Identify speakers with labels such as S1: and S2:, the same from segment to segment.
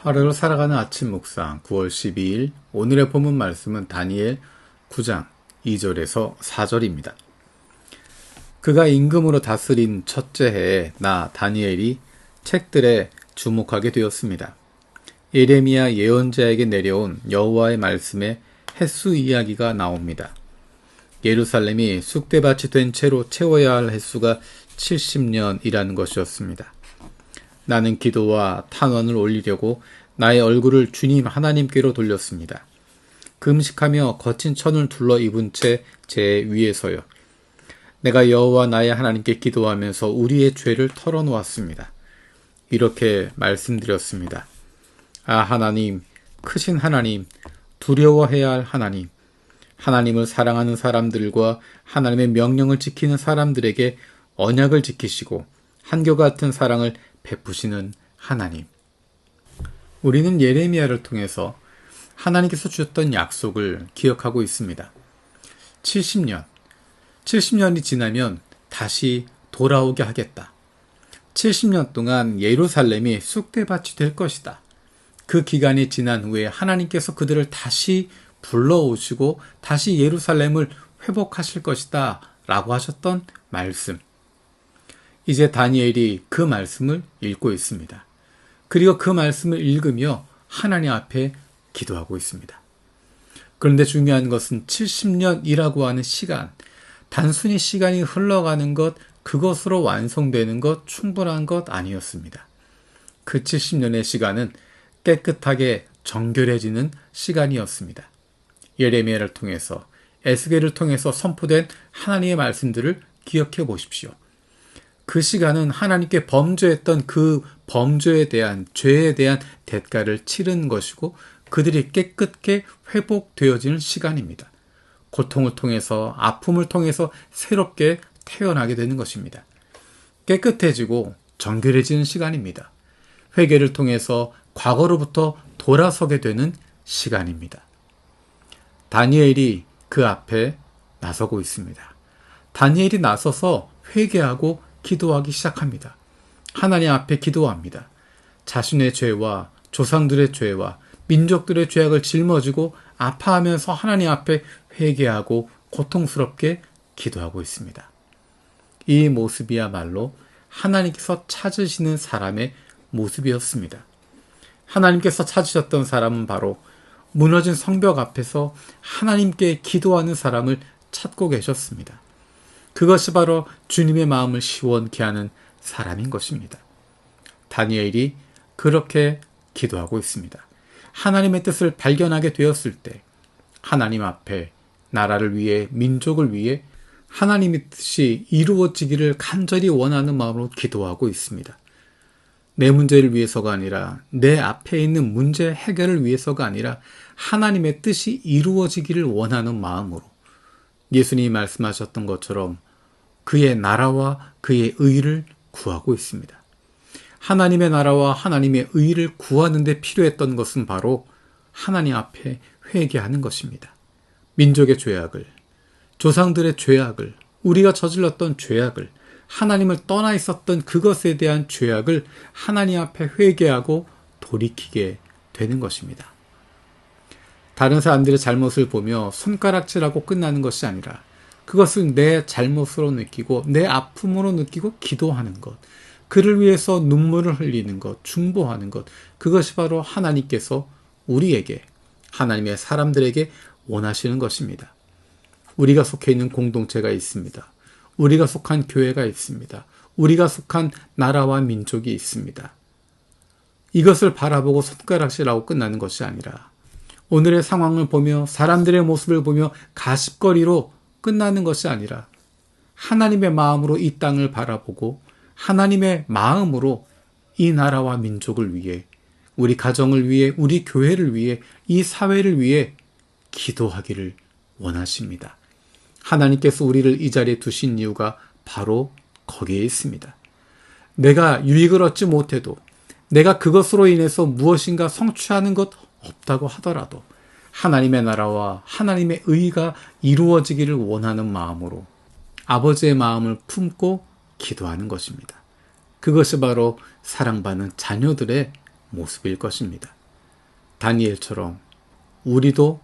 S1: 하루를 살아가는 아침 묵상 9월 12일 오늘의 본문 말씀은 다니엘 9장 2절에서 4절입니다. 그가 임금으로 다스린 첫째 해에 나 다니엘이 책들에 주목하게 되었습니다. 예레미야 예언자에게 내려온 여호와의 말씀에 횟수 이야기가 나옵니다. 예루살렘이 쑥대밭이 된 채로 채워야 할 횟수가 70년이라는 것이었습니다. 나는 기도와 탄원을 올리려고 나의 얼굴을 주님 하나님께로 돌렸습니다. 금식하며 거친 천을 둘러 입은 채 제 위에서요. 내가 여호와 나의 하나님께 기도하면서 우리의 죄를 털어놓았습니다. 이렇게 말씀드렸습니다. 아, 하나님, 크신 하나님, 두려워해야 할 하나님, 하나님을 사랑하는 사람들과 하나님의 명령을 지키는 사람들에게 언약을 지키시고 한결같은 사랑을 베푸시는 하나님. 우리는 예레미야를 통해서 하나님께서 주셨던 약속을 기억하고 있습니다. 70년이 지나면 다시 돌아오게 하겠다. 70년 동안 예루살렘이 쑥대밭이 될 것이다. 그 기간이 지난 후에 하나님께서 그들을 다시 불러오시고 다시 예루살렘을 회복하실 것이다 라고 하셨던 말씀. 이제 다니엘이 그 말씀을 읽고 있습니다. 그리고 그 말씀을 읽으며 하나님 앞에 기도하고 있습니다. 그런데 중요한 것은 70년이라고 하는 시간, 단순히 시간이 흘러가는 것, 그것으로 완성되는 것, 충분한 것 아니었습니다. 그 70년의 시간은 깨끗하게 정결해지는 시간이었습니다. 예레미야를 통해서, 에스겔을 통해서 선포된 하나님의 말씀들을 기억해 보십시오. 그 시간은 하나님께 범죄했던 그 범죄에 대한, 죄에 대한 대가를 치른 것이고 그들이 깨끗게 회복되어지는 시간입니다. 고통을 통해서, 아픔을 통해서 새롭게 태어나게 되는 것입니다. 깨끗해지고 정결해지는 시간입니다. 회개를 통해서 과거로부터 돌아서게 되는 시간입니다. 다니엘이 그 앞에 나서고 있습니다. 다니엘이 나서서 회개하고 기도하기 시작합니다. 하나님 앞에 기도합니다. 자신의 죄와 조상들의 죄와 민족들의 죄악을 짊어지고 아파하면서 하나님 앞에 회개하고 고통스럽게 기도하고 있습니다. 이 모습이야말로 하나님께서 찾으시는 사람의 모습이었습니다. 하나님께서 찾으셨던 사람은 바로 무너진 성벽 앞에서 하나님께 기도하는 사람을 찾고 계셨습니다. 그것이 바로 주님의 마음을 시원케 하는 사람인 것입니다. 다니엘이 그렇게 기도하고 있습니다. 하나님의 뜻을 발견하게 되었을 때 하나님 앞에 나라를 위해, 민족을 위해 하나님의 뜻이 이루어지기를 간절히 원하는 마음으로 기도하고 있습니다. 내 문제를 위해서가 아니라, 내 앞에 있는 문제 해결을 위해서가 아니라 하나님의 뜻이 이루어지기를 원하는 마음으로 예수님이 말씀하셨던 것처럼 그의 나라와 그의 의를 구하고 있습니다. 하나님의 나라와 하나님의 의를 구하는 데 필요했던 것은 바로 하나님 앞에 회개하는 것입니다. 민족의 죄악을, 조상들의 죄악을, 우리가 저질렀던 죄악을, 하나님을 떠나 있었던 그것에 대한 죄악을 하나님 앞에 회개하고 돌이키게 되는 것입니다. 다른 사람들의 잘못을 보며 손가락질하고 끝나는 것이 아니라 그것을 내 잘못으로 느끼고 내 아픔으로 느끼고 기도하는 것, 그를 위해서 눈물을 흘리는 것, 중보하는 것, 그것이 바로 하나님께서 우리에게, 하나님의 사람들에게 원하시는 것입니다. 우리가 속해 있는 공동체가 있습니다. 우리가 속한 교회가 있습니다. 우리가 속한 나라와 민족이 있습니다. 이것을 바라보고 손가락질하고 끝나는 것이 아니라 오늘의 상황을 보며 사람들의 모습을 보며 가십거리로 끝나는 것이 아니라 하나님의 마음으로 이 땅을 바라보고 하나님의 마음으로 이 나라와 민족을 위해, 우리 가정을 위해, 우리 교회를 위해, 이 사회를 위해 기도하기를 원하십니다. 하나님께서 우리를 이 자리에 두신 이유가 바로 거기에 있습니다. 내가 유익을 얻지 못해도, 내가 그것으로 인해서 무엇인가 성취하는 것 없다고 하더라도 하나님의 나라와 하나님의 의가 이루어지기를 원하는 마음으로 아버지의 마음을 품고 기도하는 것입니다. 그것이 바로 사랑받는 자녀들의 모습일 것입니다. 다니엘처럼 우리도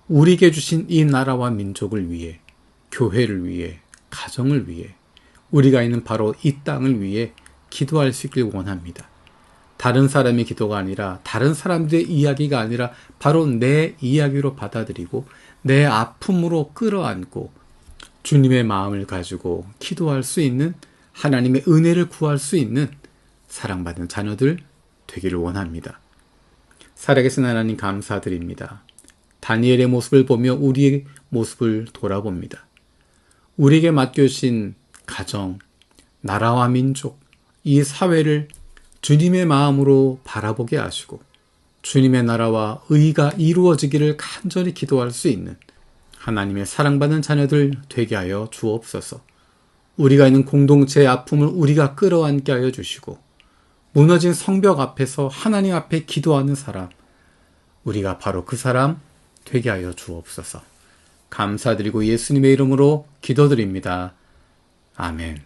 S1: 우리에게 주신 이 나라와 민족을 위해, 교회를 위해, 가정을 위해, 우리가 있는 바로 이 땅을 위해 기도할 수 있길 원합니다. 다른 사람의 기도가 아니라, 다른 사람들의 이야기가 아니라 바로 내 이야기로 받아들이고 내 아픔으로 끌어안고 주님의 마음을 가지고 기도할 수 있는, 하나님의 은혜를 구할 수 있는 사랑받는 자녀들 되기를 원합니다. 살아계신 하나님 감사드립니다. 다니엘의 모습을 보며 우리의 모습을 돌아봅니다. 우리에게 맡겨주신 가정, 나라와 민족, 이 사회를 주님의 마음으로 바라보게 하시고 주님의 나라와 의가 이루어지기를 간절히 기도할 수 있는 하나님의 사랑받는 자녀들 되게 하여 주옵소서. 우리가 있는 공동체의 아픔을 우리가 끌어안게 하여 주시고 무너진 성벽 앞에서 하나님 앞에 기도하는 사람, 우리가 바로 그 사람 되게 하여 주옵소서. 감사드리고 예수님의 이름으로 기도드립니다. 아멘.